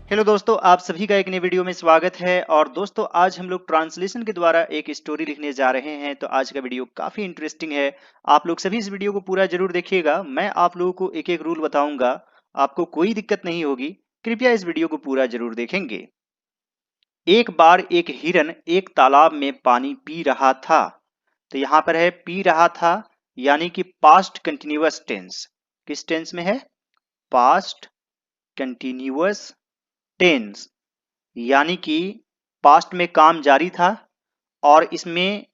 Hello दोस्तों, आप सभी का एक नए वीडियो में स्वागत है। और दोस्तों, आज हम लोग ट्रांसलेशन के द्वारा एक स्टोरी लिखने जा रहे हैं। तो आज का वीडियो काफी इंटरेस्टिंग है। आप लोग सभी इस वीडियो को पूरा जरूर देखिएगा। मैं आप लोगों को एक एक रूल बताऊंगा, आपको कोई दिक्कत नहीं होगी। कृपया इस वीडियो को पूरा जरूर देखेंगे। एक बार एक हिरन एक तालाब में पानी पी रहा था। तो यहाँ पर है पी रहा था, यानी कि पास्ट कंटिन्यूअस टेंस। किस टेंस में है? पास्ट कंटिन्यूअस टेंस, यानी कि पास्ट में काम जारी था और इसमें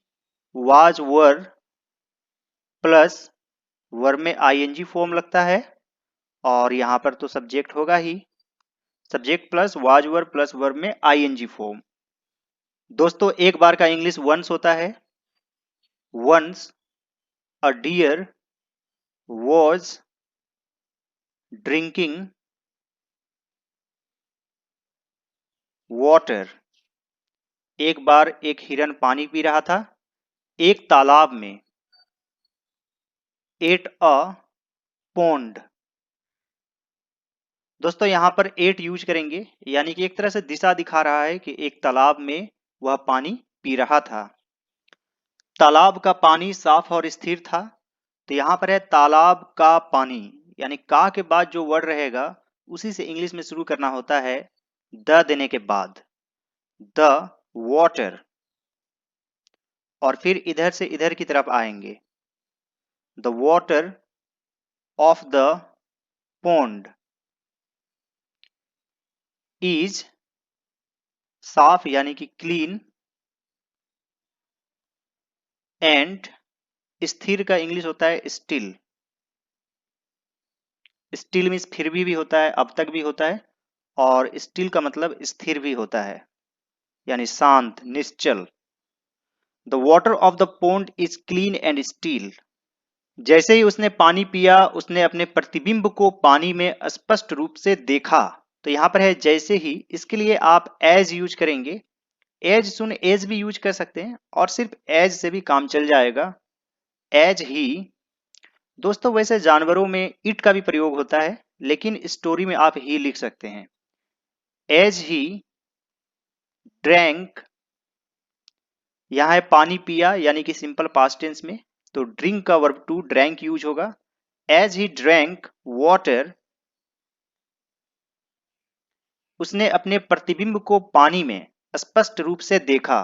वाज वर प्लस वर में आईएनजी फॉर्म लगता है। और यहां पर तो सब्जेक्ट होगा ही, subject plus was were plus verb में आईएनजी फॉर्म। दोस्तों, एक बार का इंग्लिश वंस होता है। Once a deer was drinking water. एक बार एक हिरन पानी पी रहा था एक तालाब में। At a pond. दोस्तों, यहां पर एट यूज करेंगे, यानी कि एक तरह से दिशा दिखा रहा है कि एक तालाब में वह पानी पी रहा था। तालाब का पानी साफ और स्थिर था। तो यहां पर है तालाब का पानी, यानी का के बाद जो वर्ड रहेगा उसी से इंग्लिश में शुरू करना होता है द देने के बाद। The water. और फिर इधर से इधर की तरफ आएंगे। The water of the pond is साफ, यानी कि क्लीन। एंड स्थिर का इंग्लिश होता है स्टिल। स्टिल मीन्स फिर भी होता है, अब तक भी होता है। और स्टिल का मतलब स्थिर भी होता है, यानी शांत, निश्चल। The water of the pond is clean and still. जैसे ही उसने पानी पिया, उसने अपने प्रतिबिंब को पानी में स्पष्ट रूप से देखा। तो यहां पर है जैसे ही, इसके लिए आप एज यूज करेंगे। एज सुन एज भी यूज कर सकते हैं और सिर्फ एज से भी काम चल जाएगा। As he. दोस्तों, वैसे जानवरों में इट का भी प्रयोग होता है, लेकिन स्टोरी में आप ही लिख सकते हैं। As he drank. यहां है पानी पिया, यानी कि सिंपल पास्ट टेंस में, तो ड्रिंक का वर्ब टू ड्रैंक यूज होगा। As he drank water. उसने अपने प्रतिबिंब को पानी में स्पष्ट रूप से देखा।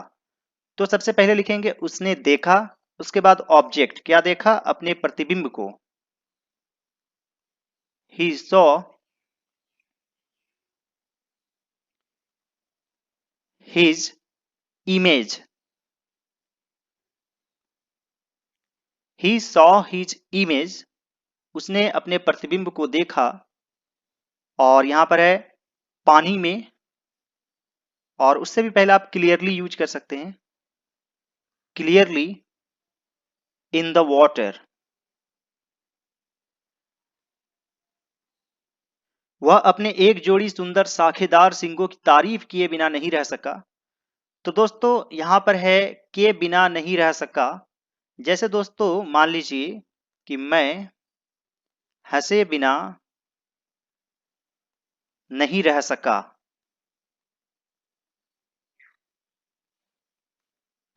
तो सबसे पहले लिखेंगे उसने देखा, उसके बाद ऑब्जेक्ट क्या देखा? अपने प्रतिबिंब को। He saw his image. He saw his image. उसने अपने प्रतिबिंब को देखा। और यहां पर है पानी में, और उससे भी पहले आप क्लियरली यूज कर सकते हैं। Clearly in the water. वह अपने एक जोड़ी सुंदर साखेदार सींगों की तारीफ किए बिना नहीं रह सका। तो दोस्तों, यहां पर है के बिना नहीं रह सका। जैसे दोस्तों, मान लीजिए कि मैं हंसे बिना नहीं रह सका,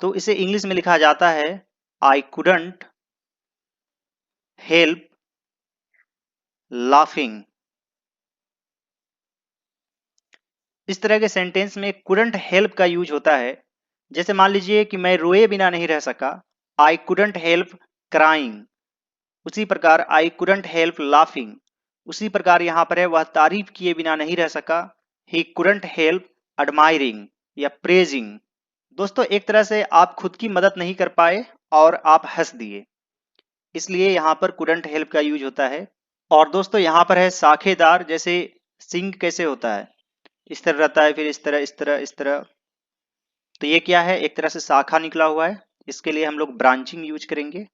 तो इसे इंग्लिश में लिखा जाता है आई कुडंट हेल्प लाफिंग। इस तरह के सेंटेंस में कुडंट हेल्प का यूज होता है। जैसे मान लीजिए कि मैं रोए बिना नहीं रह सका, आई कुडंट हेल्प क्राइंग। उसी प्रकार आई कुडंट हेल्प लाफिंग। उसी प्रकार यहां पर है वह तारीफ किए बिना नहीं रह सका, ही कुडंट हेल्प एडमायरिंग या प्रेजिंग। दोस्तों, एक तरह से आप खुद की मदद नहीं कर पाए और आप हंस दिए, इसलिए यहां पर कुडंट हेल्प का यूज होता है। और दोस्तों, यहां पर है साखेदार। जैसे सिंग कैसे होता है? इस तरह रहता है, फिर इस तरह इस तरह इस तरह। तो ये क्या है? एक तरह से शाखा निकला हुआ है। इसके लिए हम लोग ब्रांचिंग यूज करेंगे।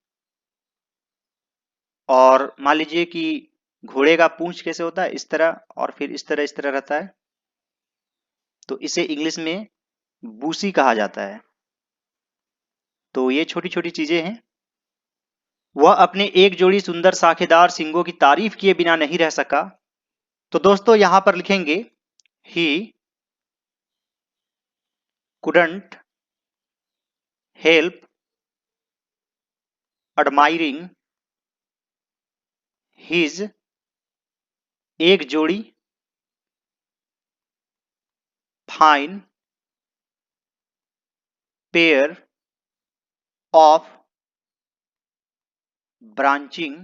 और मान लीजिए कि घोड़े का पूंछ कैसे होता है? इस तरह, और फिर इस तरह रहता है। तो इसे इंग्लिश में बूसी कहा जाता है। तो ये छोटी छोटी चीजें हैं। वह अपने एक जोड़ी सुंदर साखेदार सींगों की तारीफ किए बिना नहीं रह सका। तो दोस्तों, यहां पर लिखेंगे he couldn't help admiring his एक जोड़ी fine pair of branching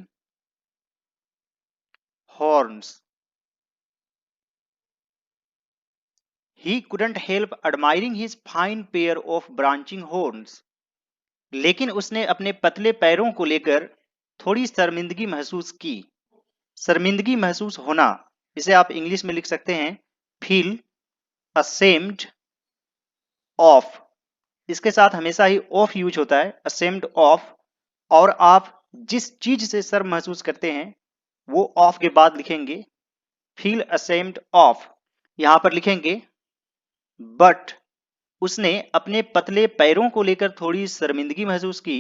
horns. He couldn't help admiring his fine pair of branching horns. लेकिन उसने अपने पतले पैरों को लेकर थोड़ी शर्मिंदगी महसूस की। शर्मिंदगी महसूस होना, इसे आप इंग्लिश में लिख सकते हैं फील असेम्ड ऑफ। इसके साथ हमेशा ही ऑफ यूज होता है, असेम्ड ऑफ। और आप जिस चीज से शर्म महसूस करते हैं वो ऑफ के बाद लिखेंगे फील असेम्ड ऑफ। यहां पर लिखेंगे बट उसने अपने पतले पैरों को लेकर थोड़ी शर्मिंदगी महसूस की।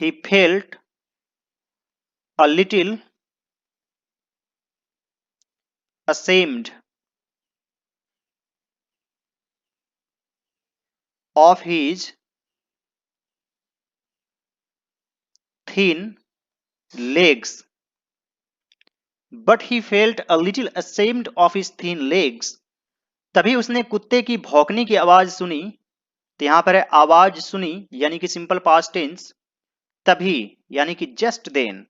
He felt a little ashamed of his thin legs. But he felt a little ashamed of his thin legs. तभी उसने कुत्ते की भौंकने की आवाज सुनी। तो यहां पर है आवाज सुनी यानी कि सिंपल पास्ट टेंस। तभी यानी कि just then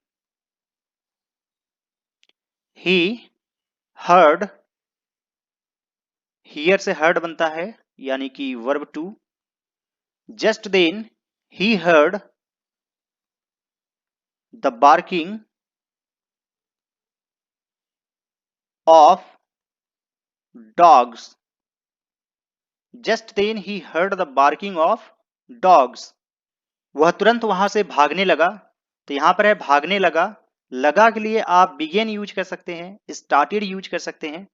he heard, hear से हर्ड बनता है यानी कि verb two. Just then he heard the barking of dogs. Just then he heard the barking of dogs. वह तुरंत वहां से भागने लगा। तो यहां पर है भागने लगा। लगा के लिए आप बिगेन यूज कर सकते हैं, स्टार्टेड यूज कर सकते हैं।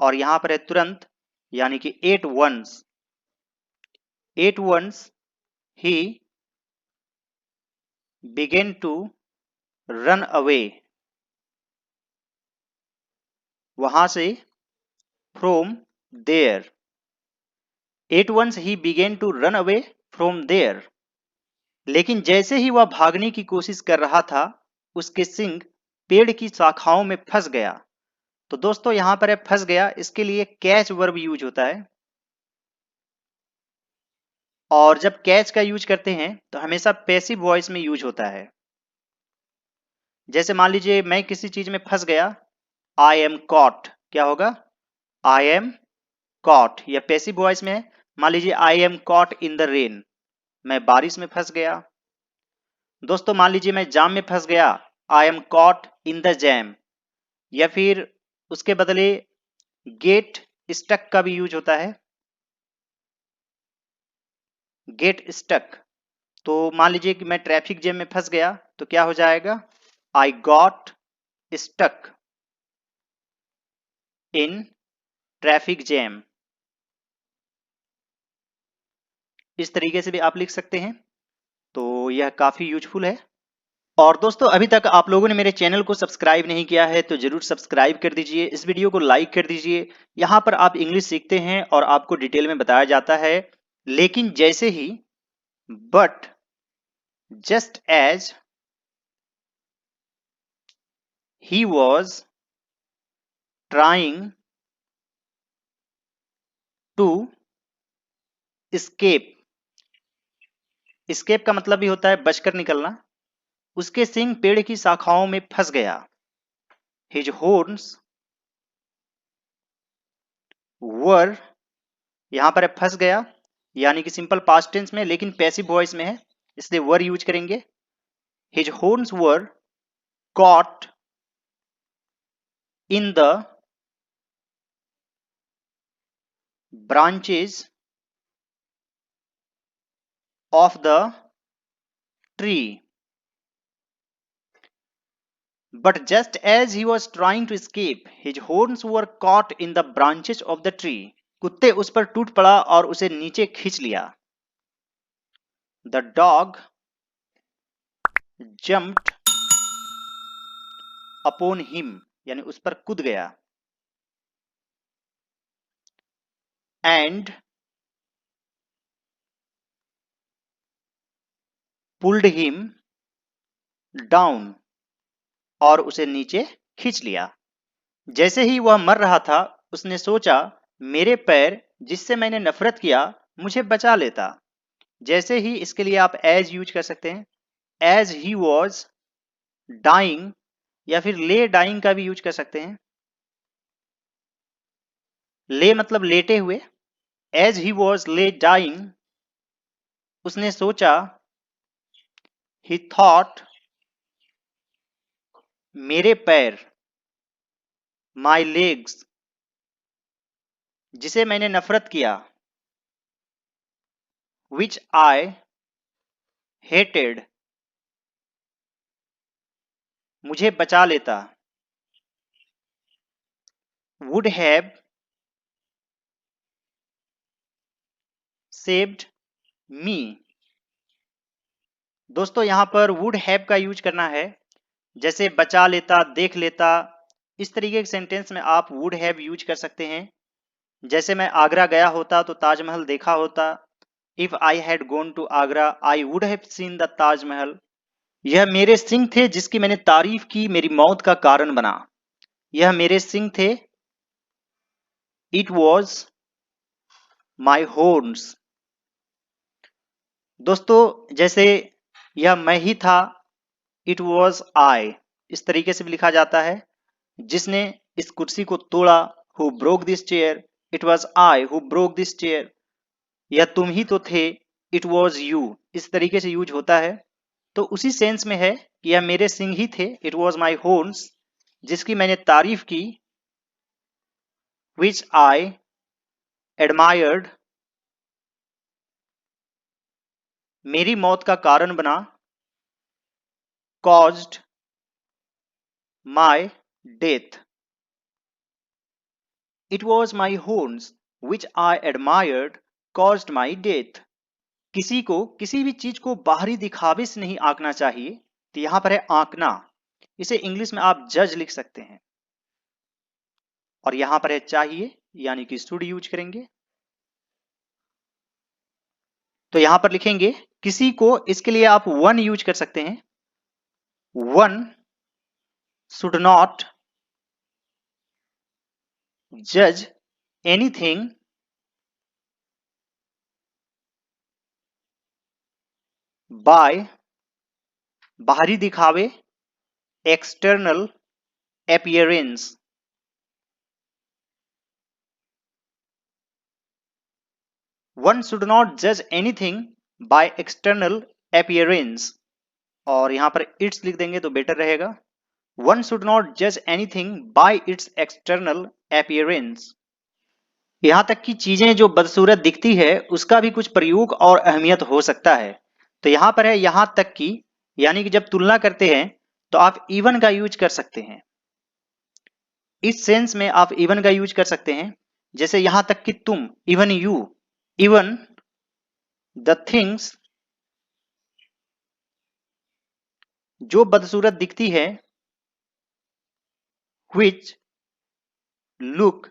और यहां पर है तुरंत यानी कि at once. At once he began to run away. वहां से from there. At once he began to run away from there. लेकिन जैसे ही वह भागने की कोशिश कर रहा था उसके सिंग पेड़ की शाखाओं में फंस गया। तो दोस्तों यहां पर है फंस गया, इसके लिए कैच वर्ब यूज होता है। और जब कैच का यूज करते हैं तो हमेशा पैसिव वॉइस में यूज होता है। जैसे मान लीजिए मैं किसी चीज में फंस गया, आई एम कॉट, क्या होगा आई एम कॉट। या पैसिव वॉइस में मान लीजिए I am caught in the rain, मैं बारिश में फंस गया। दोस्तों मान लीजिए मैं जाम में फंस गया, I am caught in the jam. या फिर उसके बदले गेट स्टक का भी यूज होता है, गेट स्टक। तो मान लीजिए कि मैं ट्रैफिक जैम में फंस गया तो क्या हो जाएगा I got stuck in traffic jam. इस तरीके से भी आप लिख सकते हैं। तो यह काफी यूजफुल है। और दोस्तों अभी तक आप लोगों ने मेरे चैनल को सब्सक्राइब नहीं किया है तो जरूर सब्सक्राइब कर दीजिए, इस वीडियो को लाइक कर दीजिए। यहाँ पर आप इंग्लिश सीखते हैं और आपको डिटेल में बताया जाता है। लेकिन जैसे ही but, just as, he was trying to escape। escape का मतलब भी होता है बचकर निकलना। उसके सिंग पेड़ की शाखाओं में फंस गया। his horns were, यहां पर फंस गया यानी कि सिंपल पास्ट टेंस में, लेकिन पैसिव वॉइस में है इसलिए वर यूज करेंगे। his horns were caught in the branches of the tree. But just as he was trying to escape, his horns were caught in the branches of the tree. कुत्ते उस पर टूट पड़ा और उसे नीचे खींच लिया। The dog jumped upon him, यानी उस पर कूद गया। and pulled him down, और उसे नीचे खींच लिया। जैसे ही वह मर रहा था, उसने सोचा मेरे पैर जिससे मैंने नफरत किया मुझे बचा लेता। जैसे ही इसके लिए आप एज यूज कर सकते हैं, एज ही वॉज डाइंग, या फिर ले डाइंग का भी यूज कर सकते हैं। ले मतलब लेटे हुए, एज ही वॉज ले डाइंग, उसने सोचा, ही थॉट, मेरे पैर, माई लेग्स, जिसे मैंने नफरत किया, विच आई हेटेड, मुझे बचा लेता, वुड हैव सेव्ड मी। दोस्तों यहां पर वुड हैव का यूज करना है, जैसे बचा लेता, देख लेता, इस तरीके के सेंटेंस में आप वुड हैव यूज कर सकते हैं। जैसे मैं आगरा गया होता तो ताजमहल देखा होता। If I had gone to Agra I would have seen the Taj Mahal. यह मेरे सिंह थे जिसकी मैंने तारीफ की, मेरी मौत का कारण बना। यह मेरे सिंह थे, इट वॉज माई हॉर्न्स। दोस्तों जैसे यह मैं ही था, इट वॉज आई, इस तरीके से भी लिखा जाता है। जिसने इस कुर्सी को तोड़ा, who broke this chair, it was I who broke this chair. यह तुम ही तो थे, इट वॉज यू, इस तरीके से यूज होता है। तो उसी सेंस में है कि यह मेरे सिंह ही थे, इट वॉज माई हॉर्न्स, जिसकी मैंने तारीफ की, विच आई एडमायर्ड, मेरी मौत का कारण बना, caused my death. It was my horns which I admired caused my death. किसी को किसी भी चीज को बाहरी दिखावे से नहीं आंकना चाहिए, तो यहां पर है आंकना। इसे इंग्लिश में आप जज लिख सकते हैं। और यहां पर है चाहिए, यानी कि शुड यूज करेंगे। तो यहां पर लिखेंगे किसी को, इसके लिए आप वन यूज कर सकते हैं। वन शुड नॉट जज एनीथिंग बाय, बाहरी दिखावे, external appearance. One should not जज एनीथिंग बाय एक्सटर्नल अपीयरेंस, और यहां पर इट्स लिख देंगे तो बेटर रहेगा। वन शुड नॉट जज anything bye it's external appearance. यहां तक कि चीजें जो बदसूरत दिखती है उसका भी कुछ प्रयोग और अहमियत हो सकता है। तो यहां पर है यहां तक कि, यानी कि जब तुलना करते हैं तो आप इवन का यूज कर सकते हैं। इस सेंस में आप इवन का यूज कर सकते हैं, जैसे यहां तक कि तुम, even you, even the things, जो बदसूरत दिखती है, which लुक,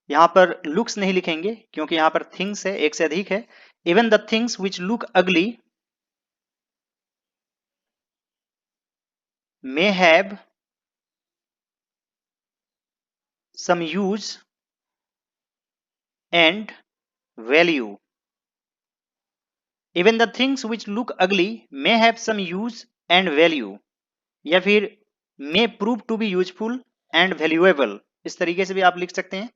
यहां पर लुक्स नहीं लिखेंगे क्योंकि यहां पर थिंग्स है, एक से अधिक है। Even the things which look अगली may have some use and value. Even the things which look ugly may have some use and value, या फिर may prove to be useful and valuable, इस तरीके से भी आप लिख सकते हैं।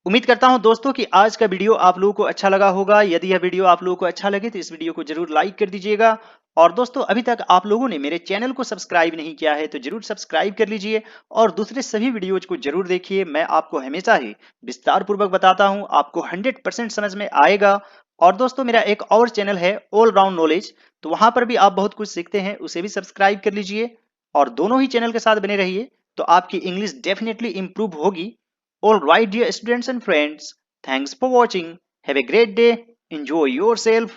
उम्मीद करता हूं दोस्तों कि आज का वीडियो आप लोगों को अच्छा लगा होगा। यदि यह वीडियो आप लोगों को अच्छा लगे तो इस वीडियो को जरूर लाइक कर दीजिएगा। और दोस्तों अभी तक आप लोगों ने मेरे चैनल को सब्सक्राइब नहीं किया है तो जरूर सब्सक्राइब कर लीजिए और दूसरे सभी वीडियोज को जरूर देखिए। मैं आपको हमेशा ही विस्तार पूर्वक बताता हूं, आपको 100% समझ में आएगा। और दोस्तों मेरा एक और चैनल है ऑल राउंड नॉलेज, तो वहां पर भी आप बहुत कुछ सीखते हैं, उसे भी सब्सक्राइब कर लीजिए और दोनों ही चैनल के साथ बने रहिए, तो आपकी इंग्लिश डेफिनेटली इंप्रूव होगी। All right, dear students and friends, thanks for watching. Have a great day. Enjoy yourself.